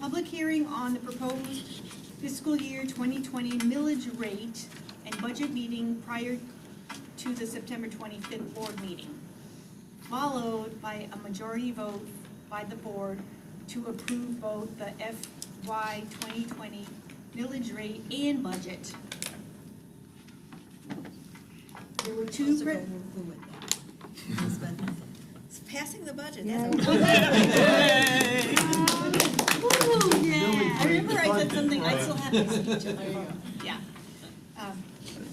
Public hearing on the proposed fiscal year 2020 millage rate and budget meeting prior to the September 25th board meeting, followed by a majority vote by the board to approve both the FY 2020 millage rate and budget. There were two. It's passing the budget. Yeah. That's Yeah. I remember I said something, I still have my speech. Yeah.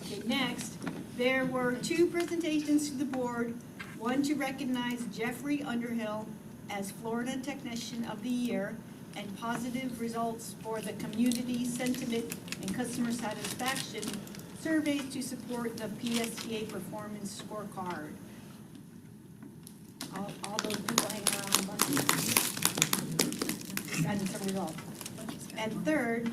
Okay, next, there were two presentations to the board, one to recognize Jeffrey Underhill as Florida Technician of the Year and positive results for the community sentiment and customer satisfaction surveys to support the PSTA performance scorecard. All those people hanging around the buses. Gotten some results. And third,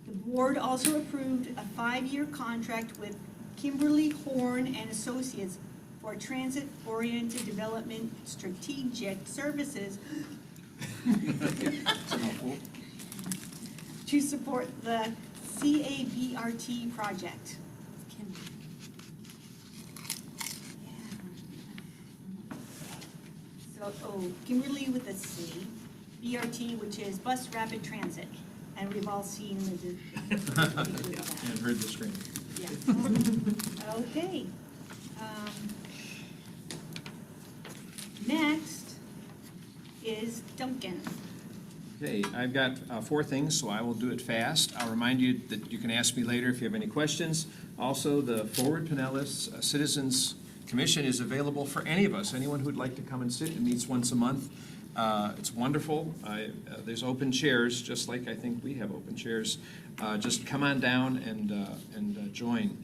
the board also approved a 5-year contract with Kimberly Horn and Associates for transit-oriented development strategic services to support the CABRT project. So, Kimberly with a C, BRT, which is Bus Rapid Transit, and we've all seen the And heard the screen. Yeah. Okay. Next is Duncan. Okay, I've got 4 things, so I will do it fast. I'll remind you that you can ask me later if you have any questions. Also, the Forward Pinellas Citizens Commission is available for any of us, anyone who'd like to come and sit. It meets once a month. It's wonderful. There's open chairs, just like I think we have open chairs. Just come on down and join.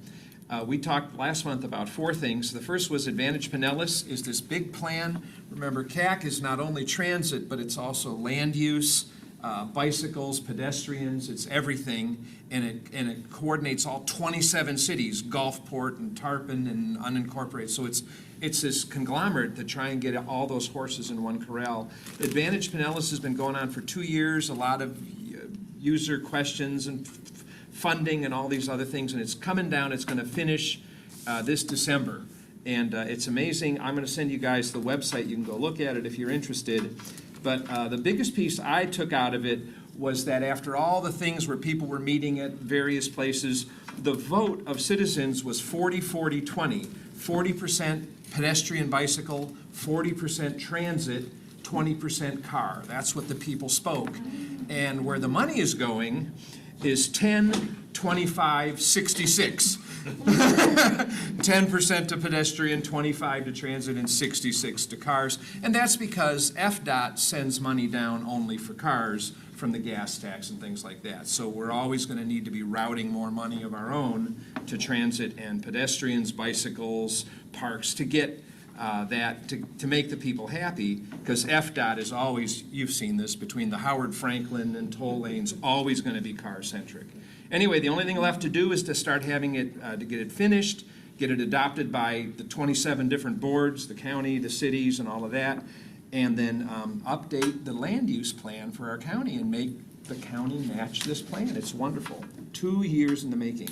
We talked last month about 4 things. The first was Advantage Pinellas is this big plan. Remember, CAC is not only transit, but it's also land use, bicycles, pedestrians, it's everything, and it coordinates all 27 cities, Gulfport and Tarpon and unincorporated. So it's this conglomerate to try and get all those horses in one corral. Advantage Pinellas has been going on for 2 years, a lot of user questions and funding and all these other things, and it's coming down. It's going to finish this December, and it's amazing. I'm going to send you guys the website. You can go look at it if you're interested. But the biggest piece I took out of it was that after all the things where people were meeting at various places, the vote of citizens was 40-40-20. 40% pedestrian bicycle, 40% transit, 20% car. That's what the people spoke. And where the money is going is 10, 25, 66. 10% to pedestrian, 25 to transit, and 66 to cars. And that's because FDOT sends money down only for cars from the gas tax and things like that. So we're always going to need to be routing more money of our own to transit and pedestrians, bicycles, parks, to get to make the people happy, because FDOT is always, you've seen this, between the Howard Franklin and toll lanes, always going to be car-centric. Anyway, the only thing left to do is to start having it, to get it finished, get it adopted by the 27 different boards, the county, the cities, and all of that, and then update the land use plan for our county and make the county match this plan. It's wonderful. 2 years in the making.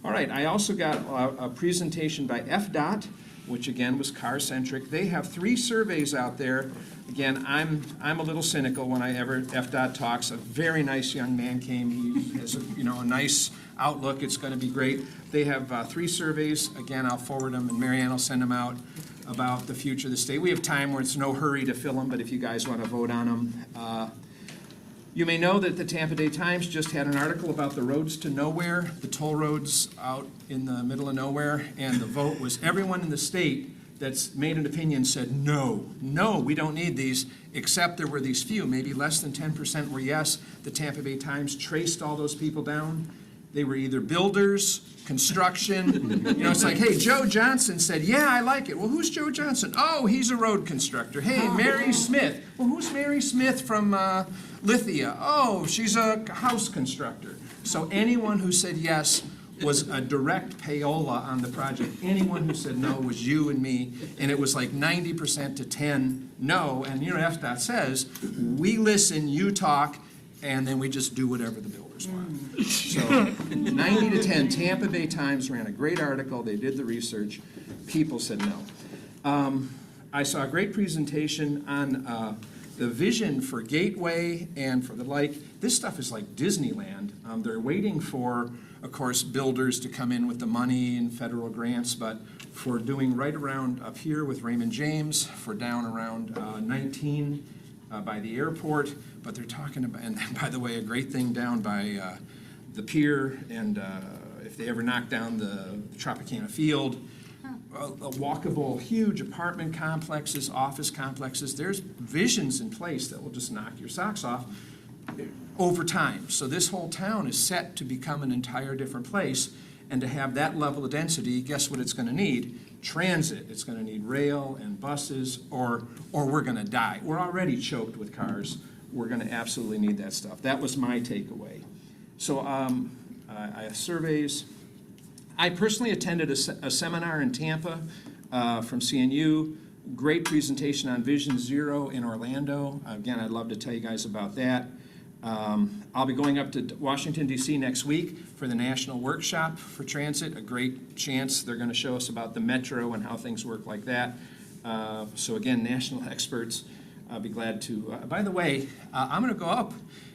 All right, I also got a presentation by FDOT, which again was car-centric. They have 3 surveys out there. Again, I'm a little cynical whenever FDOT talks. A very nice young man came. He has a nice outlook. It's going to be great. They have 3 surveys. Again, I'll forward them, and Marianne will send them out about the future of the state. We have time where it's no hurry to fill them, but if you guys want to vote on them. You may know that the Tampa Bay Times just had an article about the roads to nowhere, the toll roads out in the middle of nowhere, and the vote was everyone in the state that's made an opinion said, no, we don't need these, except there were these few, maybe less than 10% were yes. The Tampa Bay Times traced all those people down. They were either builders, construction, it's like, hey, Joe Johnson said, yeah, I like it. Well, who's Joe Johnson? Oh, he's a road constructor. Hey, Mary Smith. Well, who's Mary Smith from Lithia? Oh, she's a house constructor. So anyone who said yes was a direct payola on the project. Anyone who said no was you and me, and it was like 90% to 10 no. And you know, FDOT says, we listen, you talk, and then we just do whatever the builders want. So 90 to 10, Tampa Bay Times ran a great article, they did the research, people said no. I saw a great presentation on the vision for Gateway and for the like. This stuff is like Disneyland. They're waiting for, of course, builders to come in with the money and federal grants, but for doing right around up here with Raymond James, for down around 19 by the airport, but they're talking about, and by the way, a great thing down by the pier, and if they ever knock down the Tropicana Field, a walkable, huge apartment complexes, office complexes. There's visions in place that will just knock your socks off over time. So this whole town is set to become an entire different place, and to have that level of density, guess what it's going to need? Transit. It's going to need rail and buses, or we're going to die. We're already choked with cars. We're going to absolutely need that stuff. That was my takeaway. So I have surveys. I personally attended a seminar in Tampa from CNU. Great presentation on Vision Zero in Orlando. Again, I'd love to tell you guys about that. I'll be going up to Washington, D.C. next week for the National Workshop for Transit. A great chance. They're going to show us about the metro and how things work like that. So again, national experts. I'll be glad to. By the way, I'm going to go up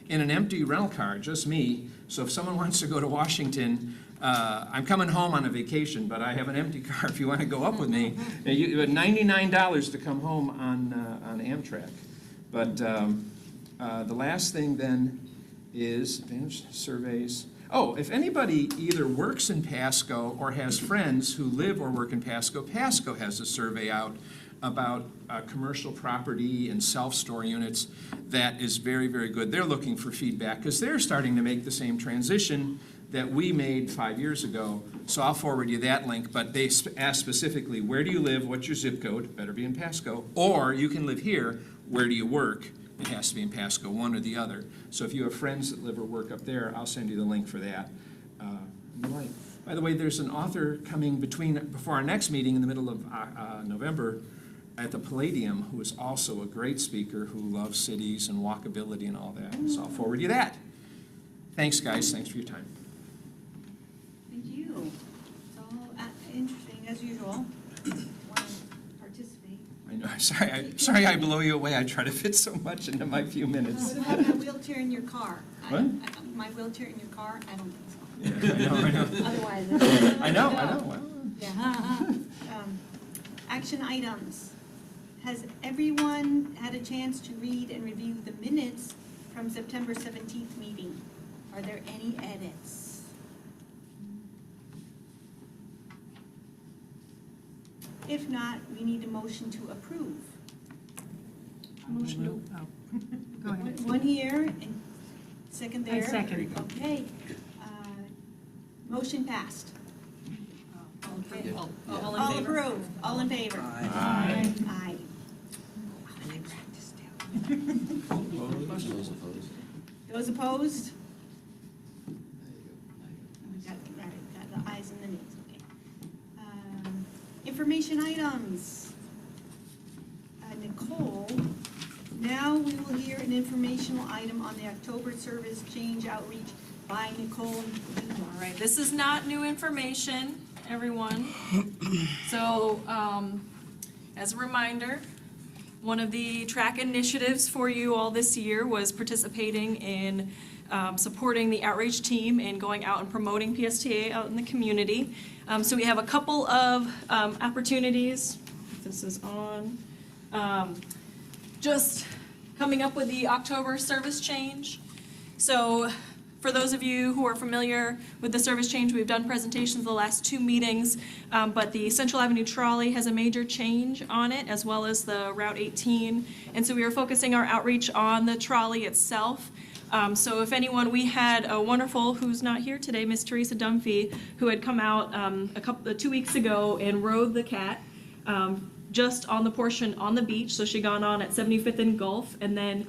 in an empty rental car, just me. So if someone wants to go to Washington, I'm coming home on a vacation, but I have an empty car if you want to go up with me. You have $99 to come home on Amtrak. But the last thing then is advanced surveys. Oh, if anybody either works in Pasco or has friends who live or work in Pasco, Pasco has a survey out about commercial property and self-store units that is very, very good. They're looking for feedback because they're starting to make the same transition that we made 5 years ago. So I'll forward you that link, but they ask specifically, where do you live, what's your zip code, better be in Pasco, or you can live here, where do you work? It has to be in Pasco, one or the other. So if you have friends that live or work up there, I'll send you the link for that. By the way, there's an author coming before our next meeting in the middle of November at the Palladium, who is also a great speaker who loves cities and walkability and all that. So I'll forward you that. Thanks, guys. Thanks for your time. Thank you. It's all interesting, as usual. Want to participate? I know. Sorry I blow you away. I try to fit so much into my few minutes. What about my wheelchair in your car? What? My wheelchair in your car? I don't think so. Yeah, I know. Otherwise. I know. Yeah. Action items. Has everyone had a chance to read and review the minutes from September 17th meeting? Are there any edits? If not, we need a motion to approve. Motion to, go ahead. One here and second there. I second. Okay. Motion passed. Okay. All approved, all in favor? Aye. Aye. Those opposed? Got the ayes and the nays, okay. Information items. Nicole, now we will hear an informational item on the October service change outreach by Nicole. All right, this is not new information, everyone. So, as a reminder, one of the TRAC initiatives for you all this year was participating in supporting the outreach team and going out and promoting PSTA out in the community. So we have a couple of opportunities. This is on. Just coming up with the October service change. So for those of you who are familiar with the service change, we've done presentations the last 2 meetings, but the Central Avenue trolley has a major change on it, as well as the Route 18. And so we are focusing our outreach on the trolley itself. So if anyone, we had a wonderful, who's not here today, Miss Teresa Dunphy, who had come out 2 weeks ago and rode the cat just on the portion on the beach. So she'd gone on at 75th and Gulf, and then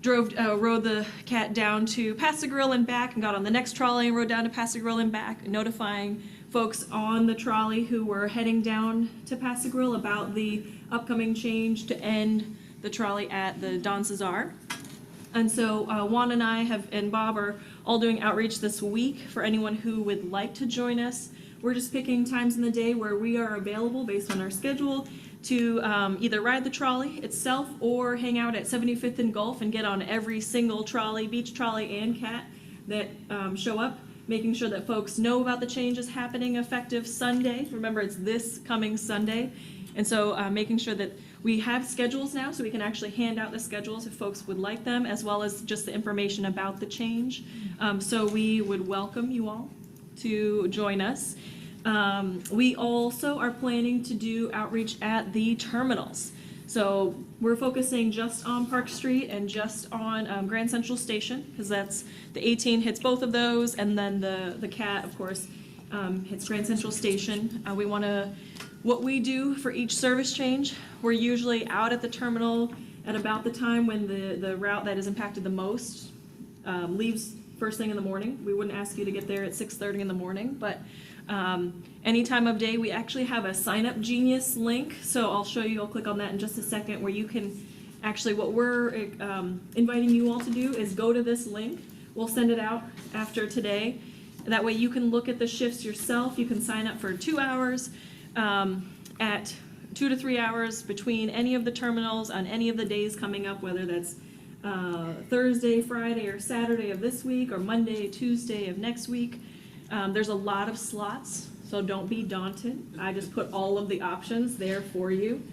rode the cat down to Pass Grill and back, and got on the next trolley and rode down to Pass Grill and back, notifying folks on the trolley who were heading down to Pass Grill about the upcoming change to end the trolley at the Don Cesar. And so Juan and I and Bob are all doing outreach this week for anyone who would like to join us. We're just picking times in the day where we are available based on our schedule to either ride the trolley itself or hang out at 75th and Gulf and get on every single trolley, beach trolley and cat that show up, making sure that folks know about the changes happening effective Sunday. Remember, it's this coming Sunday. And so making sure that we have schedules now, so we can actually hand out the schedules if folks would like them, as well as just the information about the change. So we would welcome you all to join us. We also are planning to do outreach at the terminals. So we're focusing just on Park Street and just on Grand Central Station, because that's the 18 hits both of those, and then the CAT, of course, hits Grand Central Station. What we do for each service change, we're usually out at the terminal at about the time when the route that is impacted the most leaves first thing in the morning. We wouldn't ask you to get there at 6:30 in the morning, but any time of day. We actually have a Sign Up Genius link, so I'll show you, I'll click on that in just a second, where you can actually, what we're inviting you all to do is go to this link. We'll send it out after today. That way you can look at the shifts yourself. You can sign up for 2 hours at 2 to 3 hours between any of the terminals on any of the days coming up, whether that's Thursday, Friday, or Saturday of this week, or Monday, Tuesday of next week. There's a lot of slots, so don't be daunted. I just put all of the options there for you.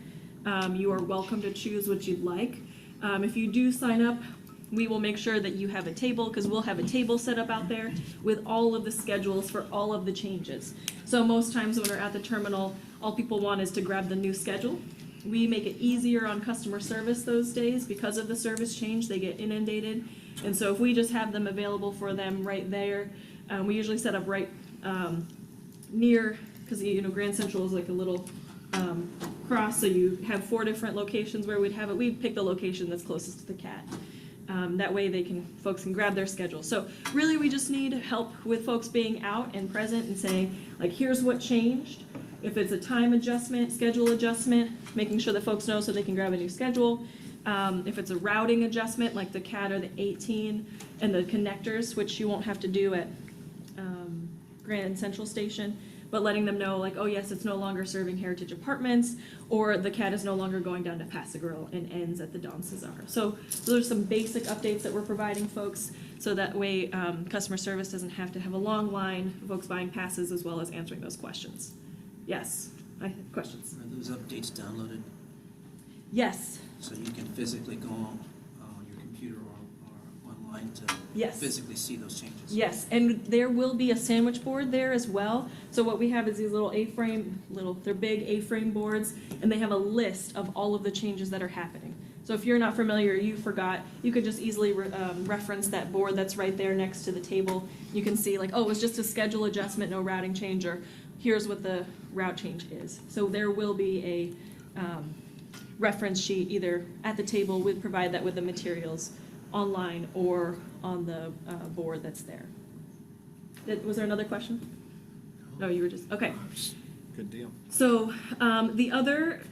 You are welcome to choose what you'd like. If you do sign up, we will make sure that you have a table, because we'll have a table set up out there with all of the schedules for all of the changes. So most times when we're at the terminal, all people want is to grab the new schedule. We make it easier on customer service those days because of the service change. They get inundated. And so if we just have them available for them right there, we usually set up right near, because Grand Central is like a little cross, so you have 4 different locations where we'd have it. We'd pick the location that's closest to the CAT. That way folks can grab their schedule. So really we just need help with folks being out and present and saying, like, here's what changed. If it's a time adjustment, schedule adjustment, making sure that folks know so they can grab a new schedule. If it's a routing adjustment, like the CAT or the 18 and the connectors, which you won't have to do at Grand Central Station, but letting them know, like, oh yes, it's no longer serving Heritage Apartments, or the CAT is no longer going down to Pass Grill and ends at the Don Cesar. So those are some basic updates that we're providing folks, so that way customer service doesn't have to have a long line of folks buying passes, as well as answering those questions. Yes, I have questions. Are those updates downloaded? Yes. So you can physically go on your computer or online to Yes. physically see those changes? Yes, and there will be a sandwich board there as well. So what we have is these little they're big A-frame boards, and they have a list of all of the changes that are happening. So if you're not familiar, you forgot, you could just easily reference that board that's right there next to the table. You can see, like, oh, it was just a schedule adjustment, no routing change, or here's what the route change is. So there will be a reference sheet either at the table. We'll provide that with the materials online or on the board that's there. Was there another question? No, you were just, okay. Good deal. So the other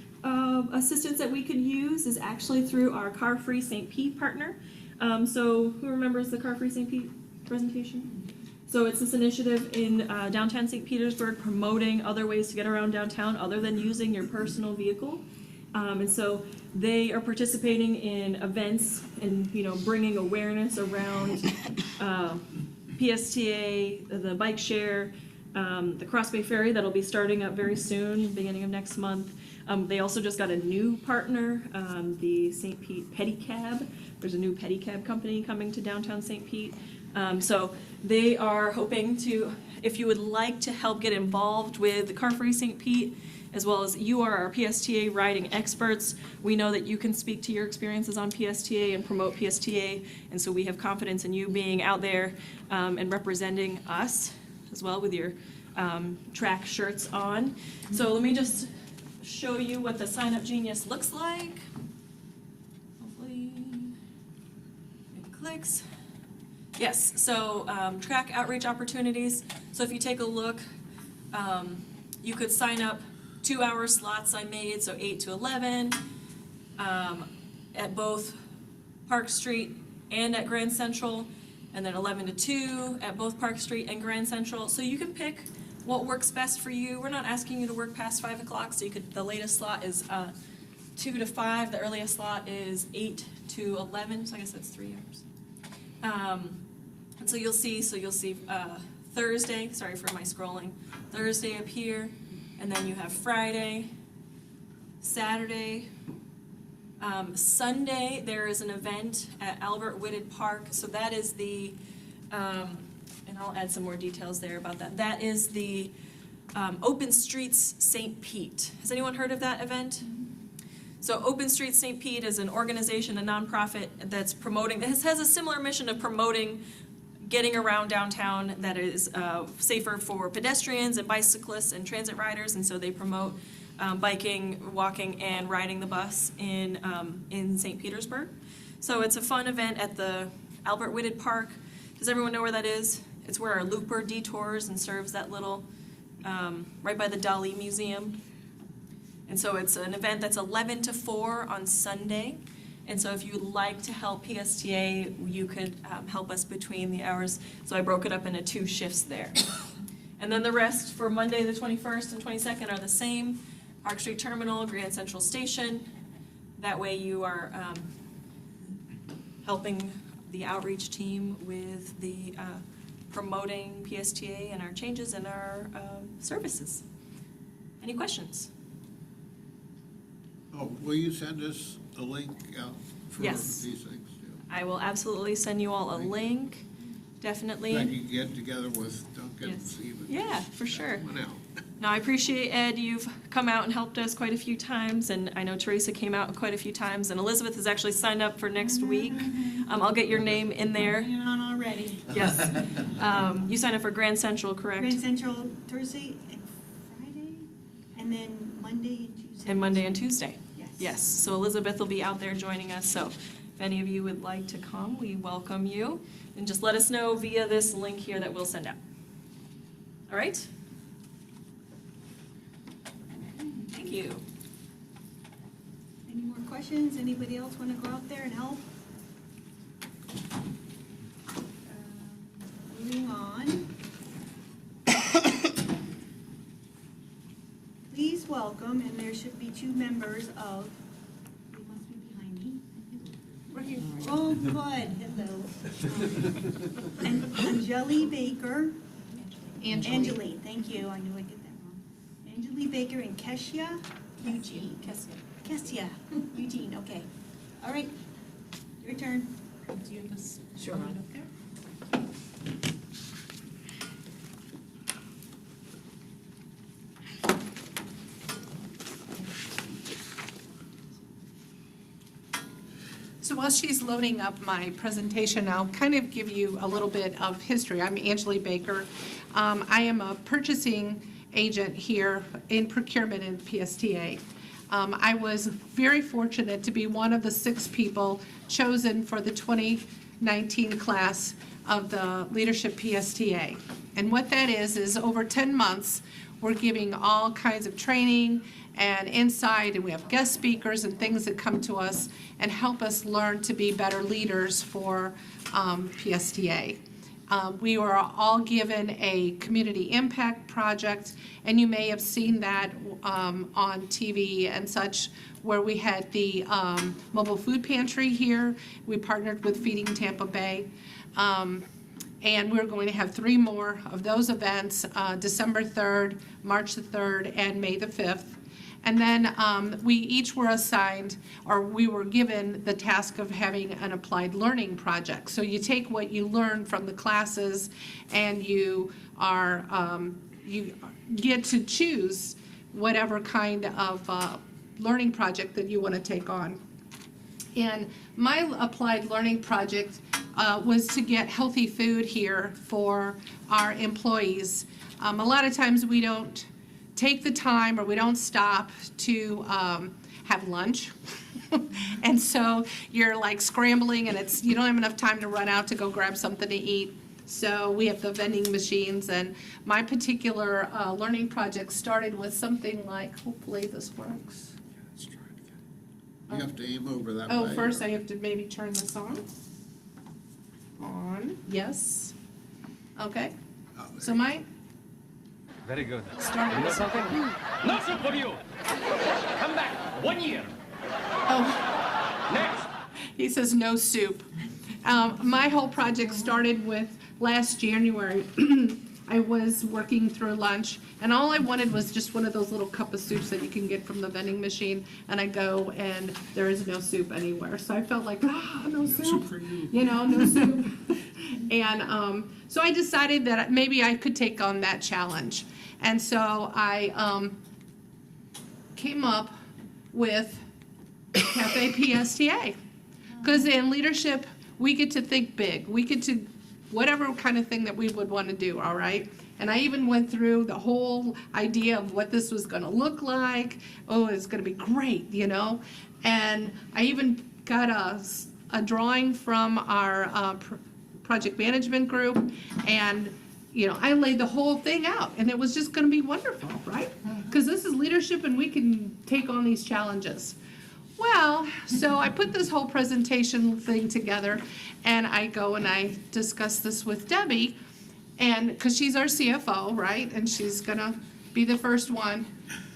assistance that we could use is actually through our Car Free St. Pete partner. So who remembers the Car Free St. Pete presentation? So it's this initiative in downtown St. Petersburg promoting other ways to get around downtown other than using your personal vehicle. And so they are participating in events and, bringing awareness around PSTA, the bike share, the Cross Bay Ferry that'll be starting up very soon, beginning of next month. They also just got a new partner, the St. Pete Pedicab. There's a new pedicab company coming to downtown St. Pete. So they are hoping to, if you would like to help get involved with the Car Free St. Pete, as well as you are our PSTA riding experts, we know that you can speak to your experiences on PSTA and promote PSTA, and so we have confidence in you being out there and representing us as well with your TRAC shirts on. So let me just show you what the Sign Up Genius looks like. Hopefully. clicks. Yes, so TRAC outreach opportunities. So if you take a look, you could sign up 2-hour slots I made, so 8 to 11, at both Park Street and at Grand Central, and then 11 to 2 at both Park Street and Grand Central. So you can pick what works best for you. We're not asking you to work past 5 o'clock, so you could, the latest slot is 2 to 5, the earliest slot is 8 to 11, so I guess that's 3 hours. And so you'll see Thursday, sorry for my scrolling, Thursday up here, and then you have Friday, Saturday, Sunday, there is an event at Albert Whitted Park, so that is the, and I'll add some more details there about that. That is the Open Streets St. Pete. Has anyone heard of that event? So Open Streets St. Pete is an organization, a nonprofit that's promoting, that has a similar mission of promoting getting around downtown that is safer for pedestrians and bicyclists and transit riders, and so they promote biking, walking, and riding the bus in St. Petersburg. So it's a fun event at the Albert Whitted Park. Does everyone know where that is? It's where our Looper detours and serves that little, right by the Dali Museum. And so it's an event that's 11 to 4 on Sunday. And so if you'd like to help PSTA, you could help us between the hours. So I broke it up into 2 shifts there. And then the rest for Monday the 21st and 22nd are the same. Park Street Terminal, Grand Central Station. That way you are helping the outreach team with the promoting PSTA and our changes in our services. Any questions? Oh, will you send us a link out for Yes. these things? too? I will absolutely send you all a link, definitely. I can get together with Duncan and Yes. Stephen. Yeah, for sure. One out. No, I appreciate, Ed, you've come out and helped us quite a few times, and I know Teresa came out quite a few times, and Elizabeth has actually signed up for next week. I'll get your name in there. Hanging on already. Yes. You signed up for Grand Central, correct? Grand Central Thursday and Friday, and then Monday and Tuesday. And Monday and Tuesday. Yes. Yes, so Elizabeth will be out there joining us, so if any of you would like to come, we welcome you. And just let us know via this link here that we'll send out. All right? Thank you. Any more questions? Anybody else want to go out there and help? Moving on. Please welcome, and there should be 2 members of, they must be behind me. We're here. Oh, good, hello. And Anjali Baker. Anjali, thank you, I knew I'd get that wrong. Anjali Baker and Cassia Eugene. Cassia Eugene, okay. All right, your turn. Do you just Sure. run up there? So while she's loading up my presentation, I'll kind of give you a little bit of history. I'm Anjali Baker. I am a purchasing agent here in procurement in PSTA. I was very fortunate to be one of the 6 people chosen for the 2019 class of the Leadership PSTA. And what that is over 10 months, we're giving all kinds of training and insight, and we have guest speakers and things that come to us and help us learn to be better leaders for PSTA. We were all given a community impact project, and you may have seen that on TV and such, where we had the mobile food pantry here. We partnered with Feeding Tampa Bay. And we're going to have 3 more of those events, December 3rd, March the 3rd, and May the 5th. And then we each were assigned, or we were given the task of having an applied learning project. So you take what you learn from the classes, and you are you get to choose whatever kind of learning project that you want to take on. And my applied learning project was to get healthy food here for our employees. A lot of times we don't take the time, or we don't stop to have lunch. And so you're like scrambling, and you don't have enough time to run out to go grab something to eat. So we have the vending machines, and my particular learning project started with something like, hopefully this works. You have to aim over that way. Oh, first I have to maybe turn this on. On, yes. Okay, Oh, there so my, Very good. started You know with something? No soup for you. Come back. 1 year. oh, Next. he says no soup. My whole project started with last January. I was working through lunch, and all I wanted was just one of those little cup of soups that you can get from the vending machine, and I go, and there is no soup anywhere. So I felt like, no soup, you know, no soup. And so I decided that maybe I could take on that challenge. And so I came up with Cafe PSTA. Because in leadership, we get to think big. We get to whatever kind of thing that we would want to do, all right? And I even went through the whole idea of what this was going to look like. Oh, it's going to be great, you know? And I even got a drawing from our project management group, and, you know, I laid the whole thing out, and it was just going to be wonderful, right? Because this is leadership, and we can take on these challenges. Well, so I put this whole presentation thing together, and I go and I discuss this with Debbie, and because she's our CFO, right, and she's gonna be the first one.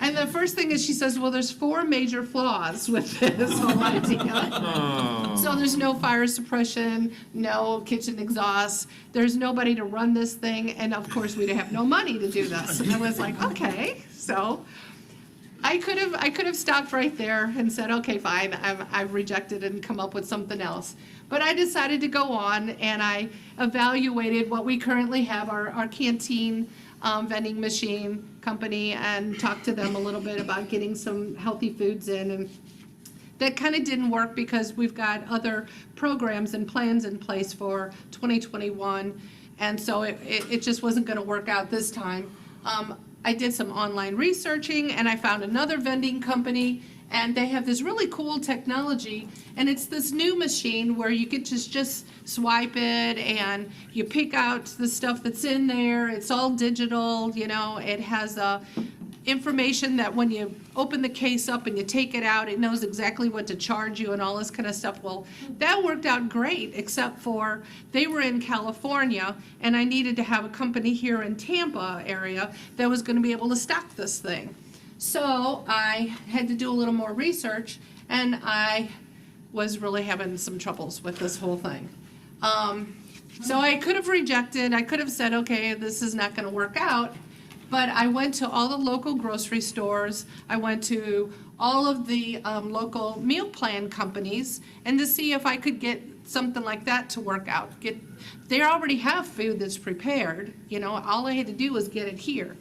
And the first thing is she says, well, there's 4 major flaws with this whole idea. So there's no fire suppression, no kitchen exhaust, there's nobody to run this thing, and of course we'd have no money to do this. And I was like, okay, so I could have stopped right there and said, okay, fine, I've rejected it and come up with something else. But I decided to go on, and I evaluated what we currently have, our canteen vending machine company, and talked to them a little bit about getting some healthy foods in. And that kind of didn't work because we've got other programs and plans in place for 2021. And so it just wasn't going to work out this time. I did some online researching, and I found another vending company, and they have this really cool technology, and it's this new machine where you get to just swipe it, and you pick out the stuff that's in there. It's all digital, you know. It has information that when you open the case up and you take it out, it knows exactly what to charge you and all this kind of stuff. Well, that worked out great, except for they were in California, and I needed to have a company here in Tampa area that was going to be able to stock this thing. So I had to do a little more research, and I was really having some troubles with this whole thing. So I could have rejected, I could have said, okay, this is not going to work out. But I went to all the local grocery stores, I went to all of the local meal plan companies, and to see if I could get something like that to work out. They already have food that's prepared, you know, all I had to do was get it here.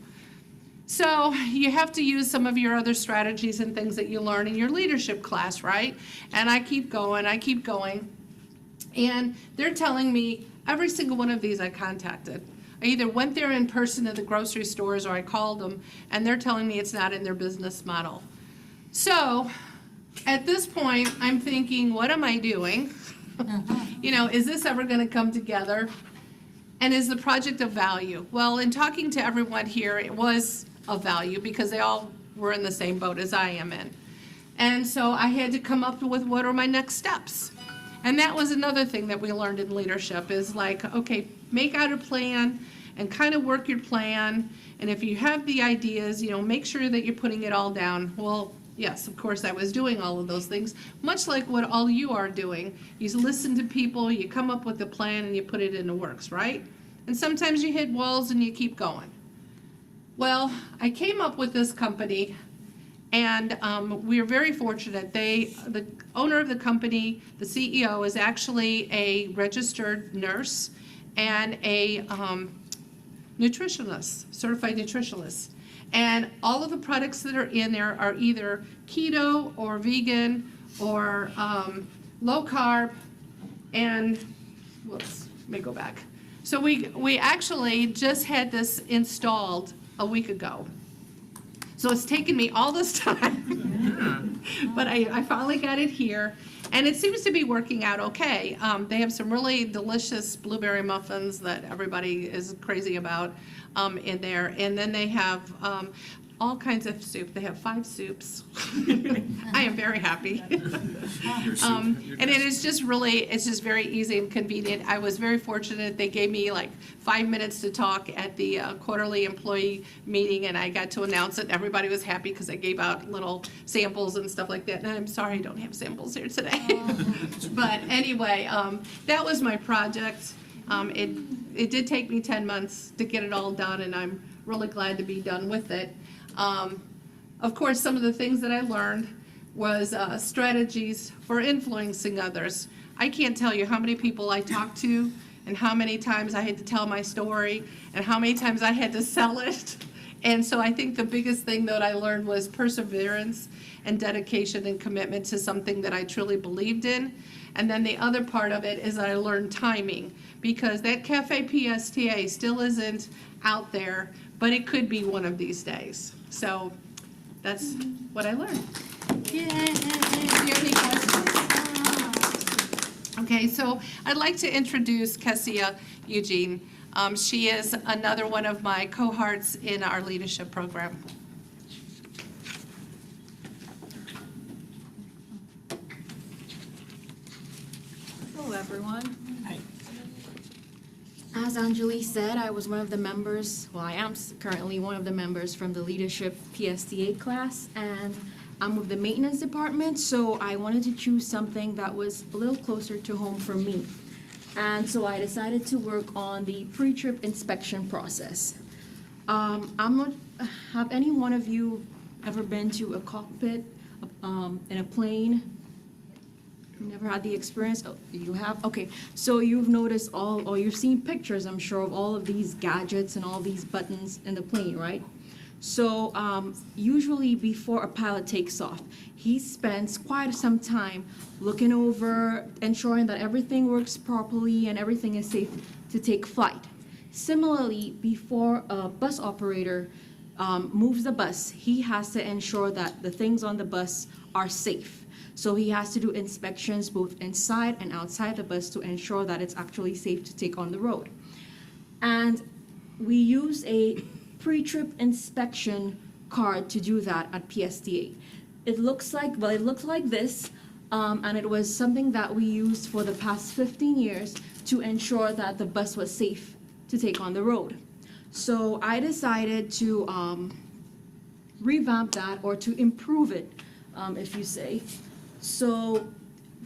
So you have to use some of your other strategies and things that you learn in your leadership class, right? And I keep going, and they're telling me every single one of these I contacted. I either went there in person to the grocery stores, or I called them, and they're telling me it's not in their business model. So at this point, I'm thinking, what am I doing? You know, is this ever going to come together? And is the project of value? Well, in talking to everyone here, it was of value because they all were in the same boat as I am in. And so I had to come up with what are my next steps. And that was another thing that we learned in leadership is like, okay, make out a plan and kind of work your plan. And if you have the ideas, you know, make sure that you're putting it all down. Well, yes, of course, I was doing all of those things, much like what all you are doing. You listen to people, you come up with a plan, and you put it into works, right? And sometimes you hit walls and you keep going. Well, I came up with this company, and we are very fortunate. The owner of the company, the CEO, is actually a registered nurse and a nutritionist, certified nutritionist. And all of the products that are in there are either keto or vegan or low carb. And whoops, let me go back. So we actually just had this installed a week ago. So it's taken me all this time. But I finally got it here, and it seems to be working out okay. They have some really delicious blueberry muffins that everybody is crazy about in there. And then they have all kinds of soup. They have 5 soups. I am very happy. Your soup, your And it is just really, it's just very easy and convenient. I was very fortunate. They gave me like 5 minutes to talk at the quarterly employee meeting, and I got to announce it. Everybody was happy because I gave out little samples and stuff like that. And I'm sorry I don't have samples here today. But anyway, that was my project. It did take me 10 months to get it all done, and I'm really glad to be done with it. Of course, some of the things that I learned was strategies for influencing others. I can't tell you how many people I talked to and how many times I had to tell my story and how many times I had to sell it. And so I think the biggest thing that I learned was perseverance and dedication and commitment to something that I truly believed in. And then the other part of it is that I learned timing, because that Cafe PSTA still isn't out there, but it could be one of these days. So that's what I learned. Yay! Do you have any questions? Okay, so I'd like to introduce Cassia Eugene. She is another one of my cohorts in our leadership program. Hello, everyone. As Anjali said, I was one of the members, well, I am currently one of the members from the leadership PSTA class, and I'm with the maintenance department, so I wanted to choose something that was a little closer to home for me. And so I decided to work on the pre-trip inspection process. Have any one of you ever been to a cockpit in a plane? Never had the experience? Oh, you have? Okay, so you've noticed or you've seen pictures, I'm sure, of all of these gadgets and all these buttons in the plane, right? So usually before a pilot takes off, he spends quite some time looking over, ensuring that everything works properly and everything is safe to take flight. Similarly, before a bus operator moves the bus, he has to ensure that the things on the bus are safe. So he has to do inspections both inside and outside the bus to ensure that it's actually safe to take on the road. And we use a pre-trip inspection card to do that at PSTA. It looks like this, and it was something that we used for the past 15 years to ensure that the bus was safe to take on the road. So I decided to revamp that, or to improve it, if you say. So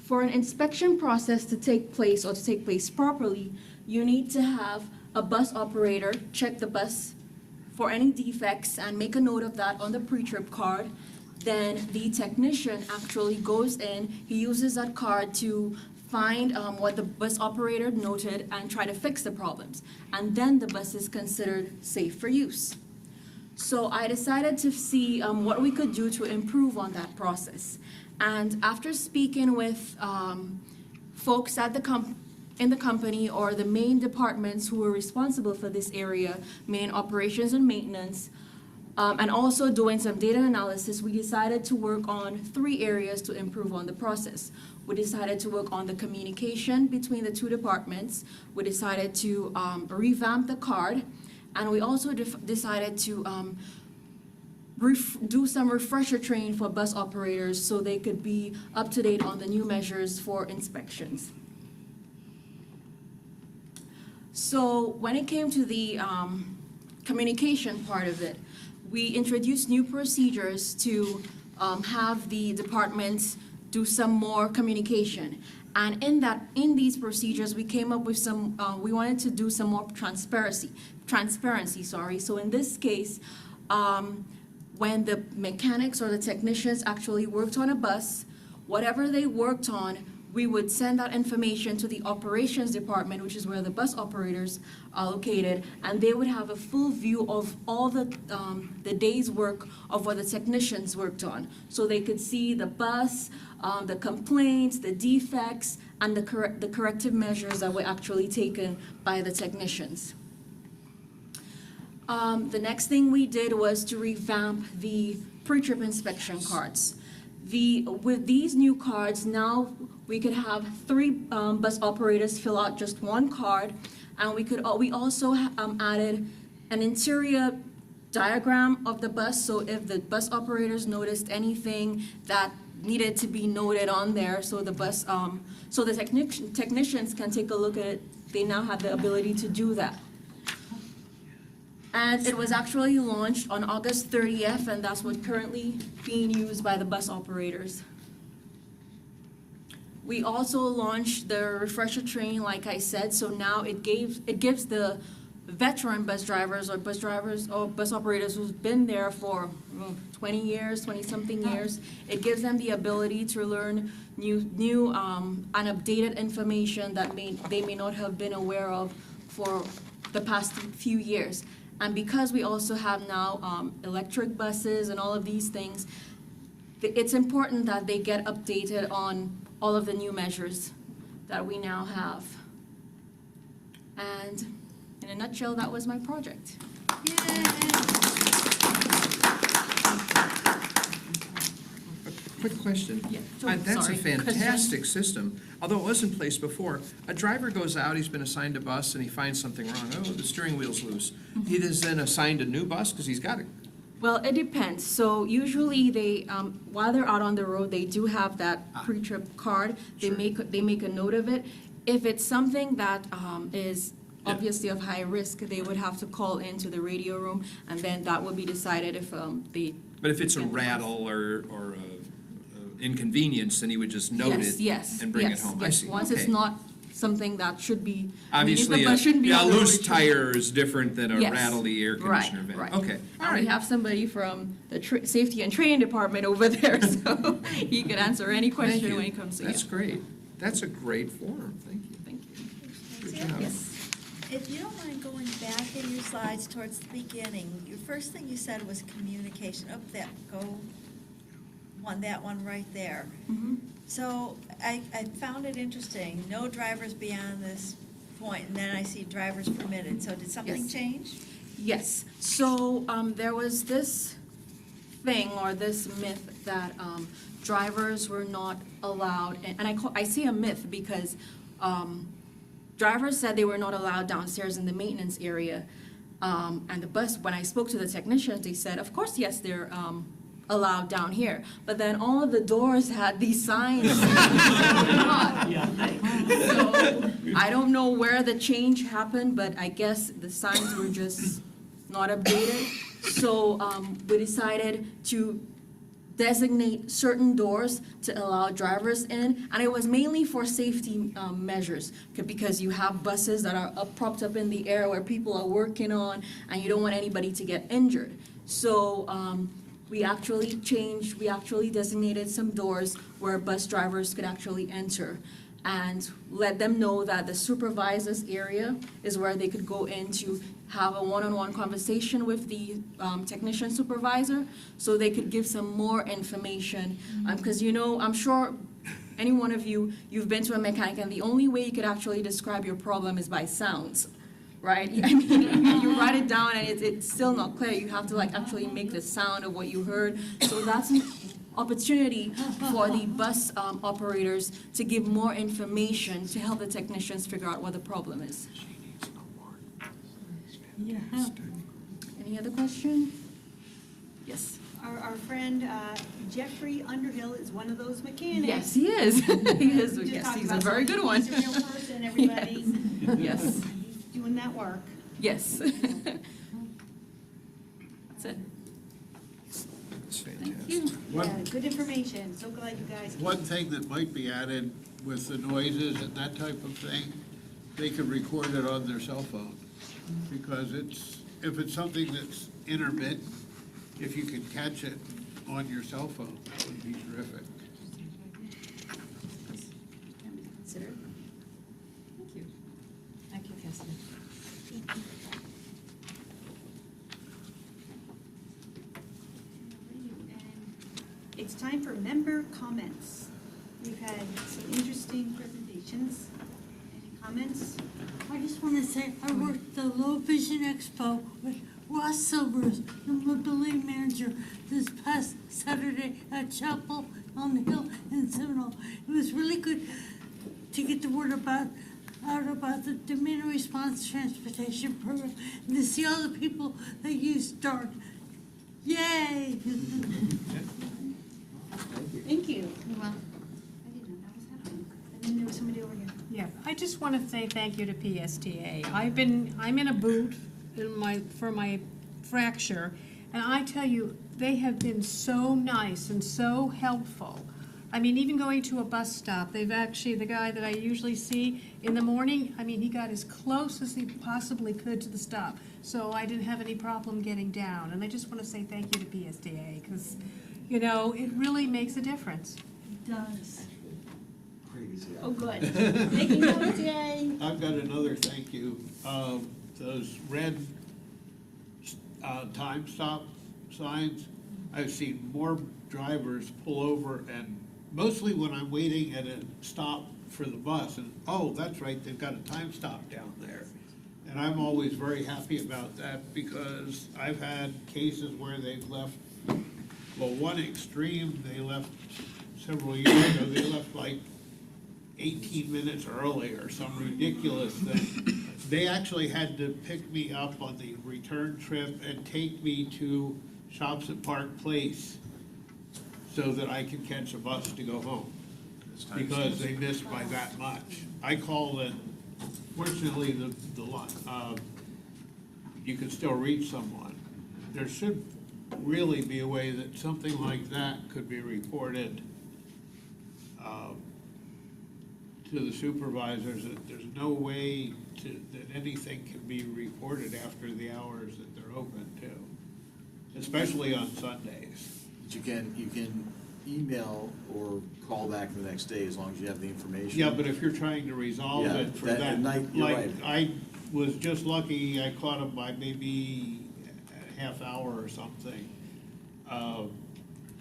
for an inspection process to take place, or to take place properly, you need to have a bus operator check the bus for any defects and make a note of that on the pre-trip card. Then the technician actually goes in, he uses that card to find what the bus operator noted and try to fix the problems. And then the bus is considered safe for use. So I decided to see what we could do to improve on that process. And after speaking with folks at in the company, or the main departments who were responsible for this area, main operations and maintenance, and also doing some data analysis, we decided to work on 3 areas to improve on the process. We decided to work on the communication between the 2 departments. We decided to revamp the card, and we also decided to do some refresher training for bus operators so they could be up to date on the new measures for inspections. So when it came to the communication part of it, we introduced new procedures to have the departments do some more communication. And in these procedures, we came up with some, we wanted to do some more transparency. So in this case, when the mechanics or the technicians actually worked on a bus, whatever they worked on, we would send that information to the operations department, which is where the bus operators are located, and they would have a full view of all the day's work of what the technicians worked on. So they could see the bus, the complaints, the defects, and the corrective measures that were actually taken by the technicians. The next thing we did was to revamp the pre-trip inspection cards. With these new cards, now we could have 3 bus operators fill out just 1 card, and we also added an interior diagram of the bus, so if the bus operators noticed anything that needed to be noted on there, so the bus, so the technicians can take a look at it, they now have the ability to do that. And it was actually launched on August 30th, and that's what's currently being used by the bus operators. We also launched the refresher training, like I said, so now it gives the veteran bus drivers or bus operators who've been there for 20 years, 20-something years, it gives them the ability to learn new and updated information that they may not have been aware of for the past few years. And because we also have now electric buses and all of these things, it's important that they get updated on all of the new measures that we now have. And in a nutshell, that was my project. Quick question. Yeah, sure. That's a Sorry. fantastic system. Although it was in place before, a driver goes out, he's been assigned a bus, and he finds something wrong. Oh, the steering wheel's loose. He is then assigned a new bus because he's got it. Well, it depends. So usually they, while they're out on the road, they do have that pre-trip card. They make a note of it. If it's something that is obviously of high risk, they would have to call into the radio room, and then that would be decided if they. But if it's a rattle or a inconvenience, then he would just note it and bring it home. I see. Once it's Okay. not something that should be. Obviously, the bus shouldn't be a on the road, loose it should- tire is different than a Yes. rattly air conditioner vent. Right. Okay, all And we right. have somebody from the safety and training department over there, so he can answer any Thank question you. when it comes to That's you. great. That's a great form. Thank you. Thank you. Good job. Yes. If you don't mind going back in your slides towards the beginning, your first thing you said was communication. That one right there. Mhm. So I found it interesting, no drivers beyond this point, and then I see drivers permitted. So did something Yes. change? Yes, so there was this thing or this myth that drivers were not allowed, and I say a myth because drivers said they were not allowed downstairs in the maintenance area. And the bus, when I spoke to the technicians, they said, of course, yes, they're allowed down here. But then all of the doors had these signs. So I don't know where the change happened, but I guess the signs were just not updated. So we decided to designate certain doors to allow drivers in, and it was mainly for safety measures, because you have buses that are propped up in the air where people are working on, and you don't want anybody to get injured. So we actually designated some doors where bus drivers could actually enter, and let them know that the supervisor's area is where they could go in to have a one-on-one conversation with the technician supervisor, so they could give some more information. Because, I'm sure any one of you've been to a mechanic, and the only way you could actually describe your problem is by sounds, right? I mean, you write it down and it's still not clear. You have to actually make the sound of what you heard. So that's an opportunity for the bus operators to give more information to help the technicians figure out what the problem is. Any other question? Yes. Our friend Jeffrey Underhill is one of those mechanics. Yes, he is. He is. We just Yes, talked he's a about very good one. He's a real person, everybody. Yes. He's doing that work. Yes. That's it. That's Thank you. fantastic. Yeah, good information. So glad you guys. One thing that might be added with the noises and that type of thing, they could record it on their cell phone. Because if it's something that's intermittent, if you can catch it on your cell phone, that would be terrific. Can be considered. Thank you. Thank you, Cassia. It's time for member comments. We've had some interesting presentations. Any comments? I just want to say, I worked the Low Vision Expo Ross Silvers, the mobility manager, this past Saturday at Chapel on the Hill in Seminole. It was really good to get the word out about the demand response transportation program and to see all the people that use DART. Yay! Thank you. Well, I didn't know that was happening. And then there was somebody over here. Yeah, I just want to say thank you to PSTA. I'm in a boot for my fracture, and I tell you, they have been so nice and so helpful. I mean, even going to a bus stop, the guy that I usually see in the morning, I mean, he got as close as he possibly could to the stop, so I didn't have any problem getting down. And I just want to say thank you to PSTA, because, you know, it really makes a difference. It does. Oh, good. Thank you, PSTA. I've got another thank you. Those red time stop signs, I've seen more drivers pull over, and mostly when I'm waiting at a stop for the bus, and, oh, that's right, they've got a time stop down there. And I'm always very happy about that, because I've had cases where they've left, well, one extreme, they left several years ago, they left like 18 minutes early or some ridiculous thing. They actually had to pick me up on the return trip and take me to Shops at Park Place so that I could catch a bus to go home, because they missed by that much. I called it, fortunately, you could still reach someone. There should really be a way that something like that could be reported to the supervisors, that there's no way that anything can be reported after the hours that they're open too, especially on Sundays. But you can email or call back the next day as long as you have the information. Yeah, but if you're trying to resolve Yeah, it for that- that, at night, you're like, right. I was just lucky, I caught them by maybe a half hour or something,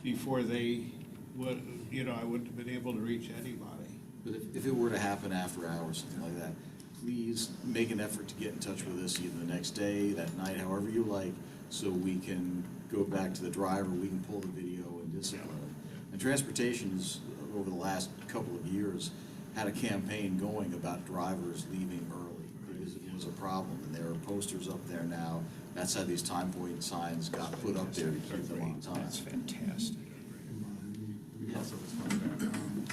before they would, I wouldn't have been able to reach anybody. But if it were to happen after hours, something like that, please make an effort to get in touch with us either the next day, that night, however you like, so we can go back to the driver, we can pull the video and discipline them. And transportation's, over the last couple of years, had a campaign going about drivers leaving early, because it was a problem, and there are posters up there now. That's how these time point signs got put up there to keep them on time. That's fantastic.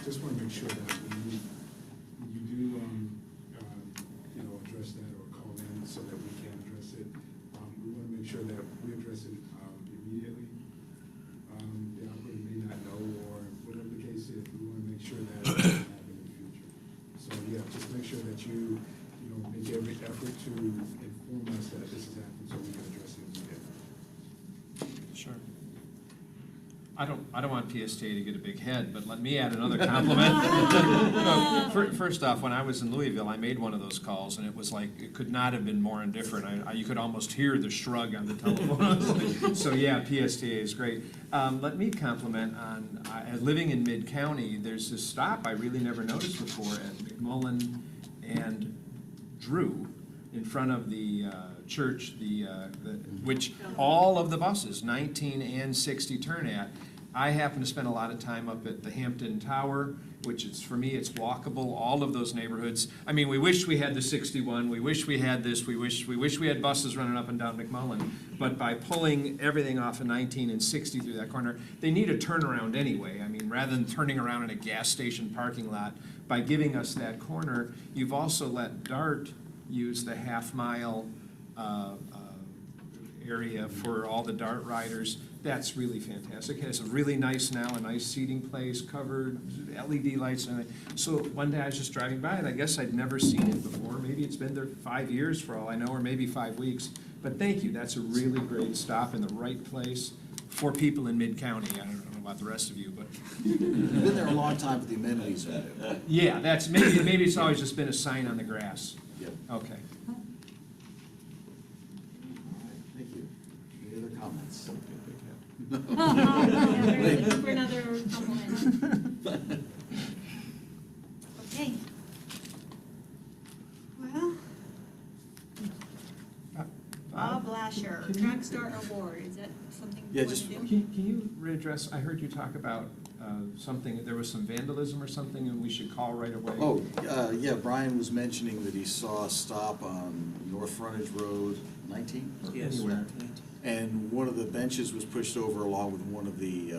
Just want to make sure that when you do, address that or call in so that we can address it, we want to make sure that we address it immediately. The operator may not know, or whatever the case is, we want to make sure that it doesn't happen in the future. So, yeah, just make sure that you make every effort to inform us that this has happened so we can address it immediately. Sure. I don't want PSTA to get a big head, but let me add another compliment. First off, when I was in Louisville, I made one of those calls, and it was like, it could not have been more indifferent. You could almost hear the shrug on the telephone. So yeah, PSTA is great. Let me compliment on, living in Mid-County, there's this stop I really never noticed before at McMullen and Drew, in front of the church, which all of the buses, 19 and 60, turn at. I happen to spend a lot of time up at the Hampton Tower, which is, for me, it's walkable, all of those neighborhoods. I mean, we wish we had the 61, we wish we had this, we wish we had buses running up and down McMullen, but by pulling everything off of 19 and 60 through that corner, they need a turnaround anyway. I mean, rather than turning around in a gas station parking lot, by giving us that corner, you've also let DART use the half-mile area for all the DART riders. That's really fantastic. It has a really nice seating place, covered, LED lights and everything. So one day I was just driving by, and I guess I'd never seen it before. Maybe it's been there 5 years for all I know, or maybe 5 weeks. But thank you, that's a really great stop in the right place for people in Mid-County. I don't know about the rest of you, but. You've been there a long time, but the amenities are new. Yeah, that's, maybe it's always just been a sign on the grass. Yep. Okay. Thank you. Any other comments? For another compliment. Okay. Well, Bob Slasher, Track Star Award, is that something Yeah, you want just- to do? Can you readdress, I heard you talk about something, there was some vandalism or something, and we should call right away? Oh, yeah, Brian was mentioning that he saw a stop on North Frontage Road 19? Yes. Anywhere. And one of the benches was pushed over along with one of the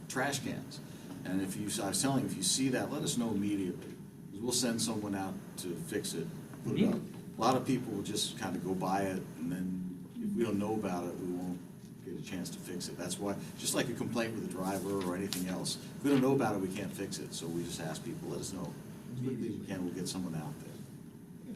trash cans. And if you, I was telling him, if you see that, let us know immediately, because we'll send someone out to fix it, put it up. A lot of people will just kind of go by it, and then if we don't know about it, we won't get a chance to fix it. That's why, just like a complaint with a driver or anything else, if we don't know about it, we can't fix it. So we just ask people, let us know. As quickly as we can, we'll get someone out there.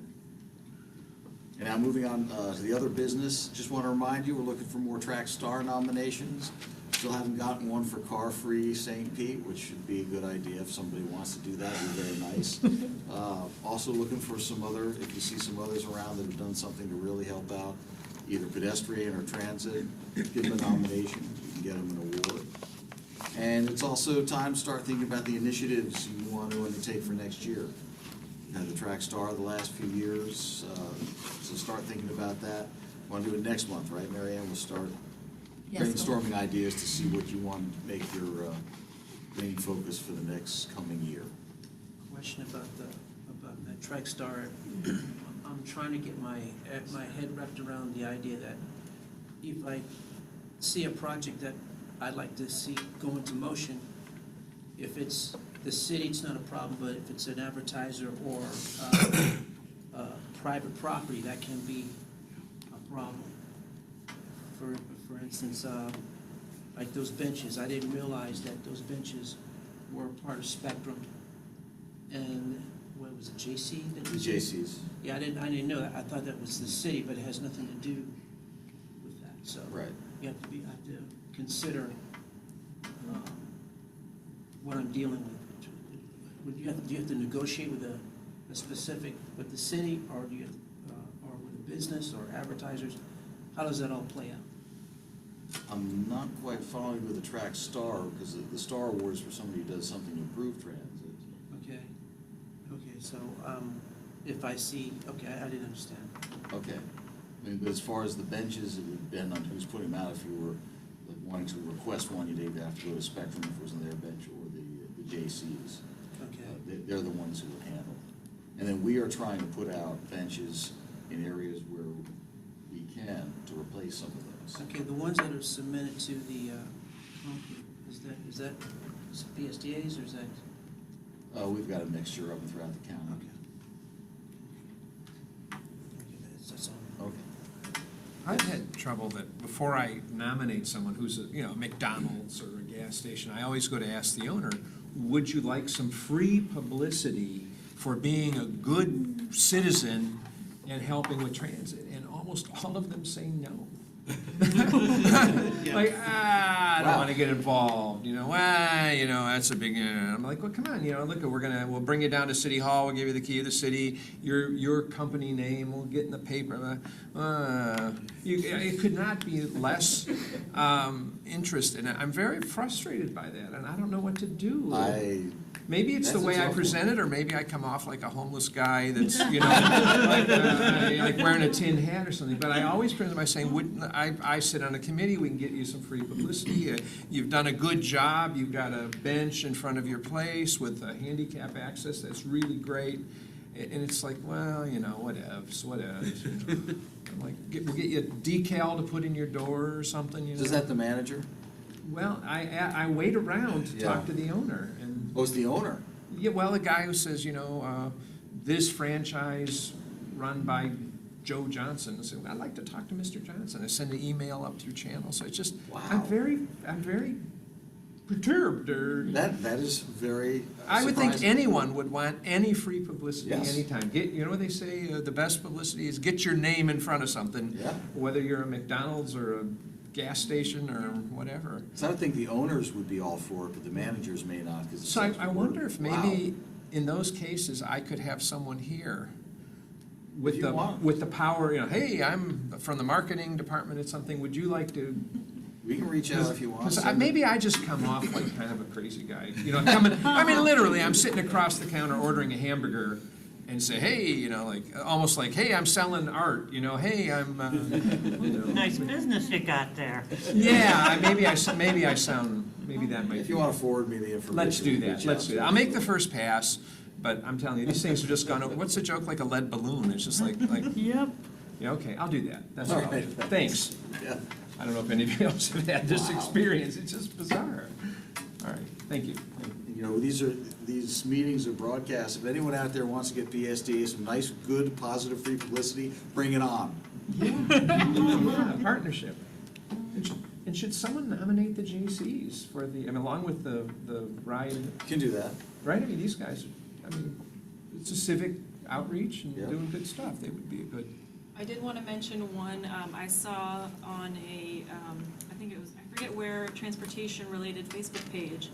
And now moving on to the other business, just want to remind you, we're looking for more Track Star nominations. Still haven't gotten one for Car Free St. Pete, which should be a good idea if somebody wants to do that, it'd be very nice. Also looking for some other, if you see some others around that have done something to really help out, either pedestrian or transit, give them a nomination, you can get them an award. And it's also time to start thinking about the initiatives you want to undertake for next year. You had the Track Star the last few years, so start thinking about that. Want to do it next month, right, Mary Ann? We'll start Yes. brainstorming ideas to see what you want to make your main focus for the next coming year. Question about that Track Star. I'm trying to get my head wrapped around the idea that if I see a project that I'd like to see go into motion, if it's the city, it's not a problem, but if it's an advertiser or private property, that can be a problem. For instance, like those benches, I didn't realize that those benches were part of Spectrum. And what was it, JC? The JCs. Yeah, I didn't know that. I thought that was the city, but it has nothing to do with that. So Right. you have to consider what I'm dealing with. Do you have to negotiate with a specific, with the city, or do you, or with a business or advertisers? How does that all play out? I'm not quite following with the Track Star, because the Star Award is for somebody who does something to improve transit. Okay, so if I see, okay, I didn't understand. Okay. I mean, but as far as the benches, it would depend on who's putting them out. If you were wanting to request one, you'd either have to go to Spectrum if it wasn't their bench, or the JCs. Okay. They're the ones who would handle it. And then we are trying to put out benches in areas where we can to replace some of those. Okay, the ones that are submitted to the, is that PSTAs or is that? We've got a mixture of them throughout the county. Okay, that's all. Okay. I've had trouble that before I nominate someone who's a McDonald's or a gas station, I always go to ask the owner, would you like some free publicity for being a good citizen and helping with transit? And almost all of them say no. Like, I don't want to get involved, that's a big, I'm like, well, come on, look, we'll bring you down to City Hall, we'll give you the key of the city, your company name, we'll get in the paper. It could not be less interested, and I'm very frustrated by that, and I don't know what to do. Maybe it's the way I present it, or maybe I come off like a homeless guy that's, like wearing a tin hat or something. But I always present by saying, I sit on a committee, we can get you some free publicity. You've done a good job. You've got a bench in front of your place with handicap access. That's really great. And it's like, well, whatevs. I'm like, we'll get you a decal to put in your door or something. Is that the manager? Well, I wait around to talk to the owner. Oh, it's the owner? Yeah, well, the guy who says, this franchise run by Joe Johnson. I said, well, I'd like to talk to Mr. Johnson. I send an email up through channel. So it's just, wow. I'm very perturbed. That is very I would think surprising. anyone would want any free publicity Yes. anytime. What they say, the best publicity is get your name in front of something, Yeah. whether you're a McDonald's or a gas station or whatever. So I would think the owners would be all for it, but the managers may not. So I wonder if maybe in those cases I could have someone here with the power, hey, I'm from the marketing department at something, would you like to? We can reach out if you want. Because maybe I just come off like kind of a crazy guy, literally, I'm sitting across the counter ordering a hamburger, and say, hey, you know, like, almost like, hey, I'm selling art, you know, hey, I'm, you know. Nice business you got there. Yeah, maybe I sound, maybe that might. If you want to forward me the information. Let's do we'll that, reach let's out do to that. you. I'll make the first pass, but I'm telling you, these things have just gone over. What's the joke, like a lead balloon? It's just like, Yep. yeah, okay, I'll do that. That's All what I'll right. do. Thanks. Yeah. I don't know if anybody else have had this experience. It's just bizarre. All right, thank you. You know, these meetings are broadcast. If anyone out there wants to get PSTA some nice, good, positive, free publicity, bring it on. Yeah, partnership. And should someone nominate the JCs for the, I mean, along with the ride? Can do that. Right, I mean, these guys, I mean, it's a civic outreach and Yeah. doing good stuff. They would be a good. I did want to mention one, I saw on a, I think it was, I forget where, transportation-related Facebook page,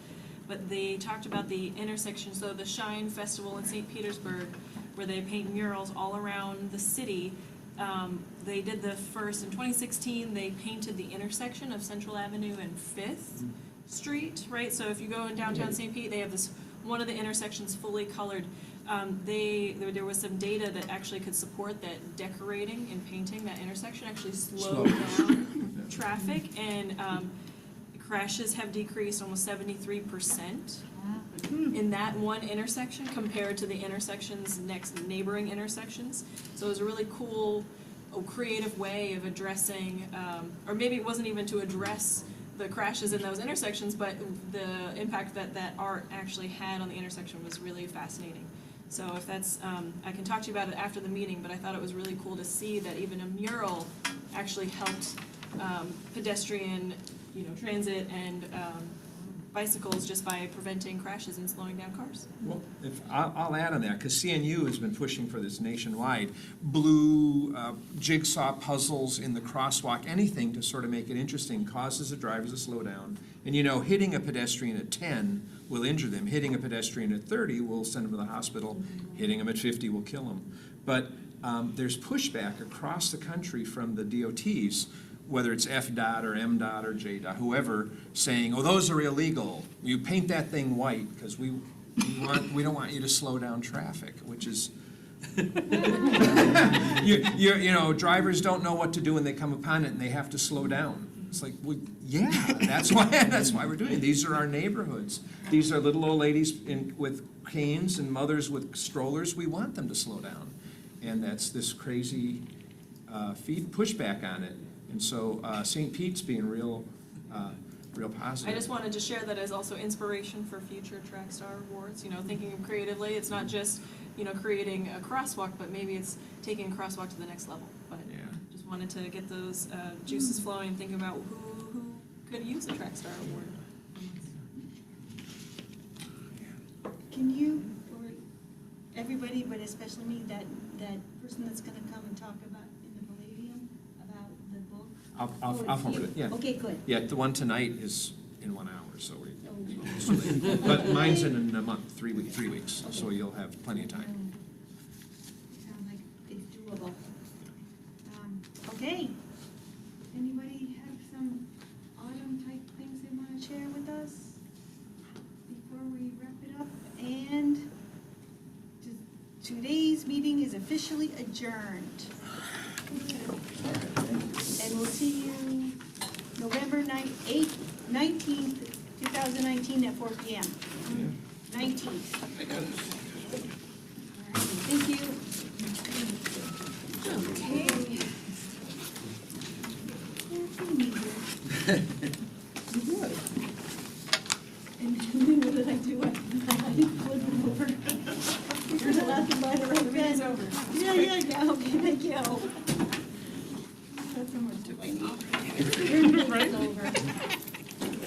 but they talked about the intersection, so the Shine Festival in St. Petersburg, where they paint murals all around the city. They did the first, in 2016, they painted the intersection of Central Avenue and 5th Street, right? So if you go in downtown St. Pete, they have this, one of the intersections fully colored. There was some data that actually could support that decorating and painting that intersection actually slowed down traffic, and crashes have decreased almost 73% in that one intersection compared to the intersections next neighboring intersections. So it was a really cool, creative way of addressing, or maybe it wasn't even to address the crashes in those intersections, but the impact that art actually had on the intersection was really fascinating. So if that's, I can talk to you about it after the meeting, but I thought it was really cool to see that even a mural actually helped pedestrian, transit and bicycles just by preventing crashes and slowing down cars. Well, I'll add on that, because CNU has been pushing for this nationwide. Blue jigsaw puzzles in the crosswalk, anything to sort of make it interesting, causes the drivers to slow down. And hitting a pedestrian at 10 will injure them. Hitting a pedestrian at 30 will send them to the hospital. Hitting them at 50 will kill them. But there's pushback across the country from the DOTs, whether it's FDOT or MDOT or JDOT, whoever, saying, oh, those are illegal. You paint that thing white, because we don't want you to slow down traffic, which is, drivers don't know what to do when they come upon it and they have to slow down. It's like, well, yeah, that's why we're doing it. These are our neighborhoods. These are little old ladies with canes and mothers with strollers. We want them to slow down. And that's this crazy pushback on it. And so St. Pete's being real positive. I just wanted to share that as also inspiration for future Track Star Awards, thinking creatively. It's not just, creating a crosswalk, but maybe it's taking a crosswalk to the next level. But Yeah. just wanted to get those juices flowing, think about who could use a Track Star Award. Can you, or everybody, but especially me, that person that's gonna come and talk about in the Palladium, about the book? I'll forward it, yeah. Okay, good. Yeah, the one tonight is in 1 hour, so but mine's in a month, 3 weeks, so you'll have plenty of time. Sounds like it's doable. Okay. Anybody have some autumn type things they wanna share with us before we wrap it up? And today's meeting is officially adjourned. And we'll see you November 19th, 2019 at 4 p.m. 19th. Thank you. Okay. And then what did I do? I flipped it over. You're allowed to buy the right pen. Yeah, okay, thank you. That's how much do I need?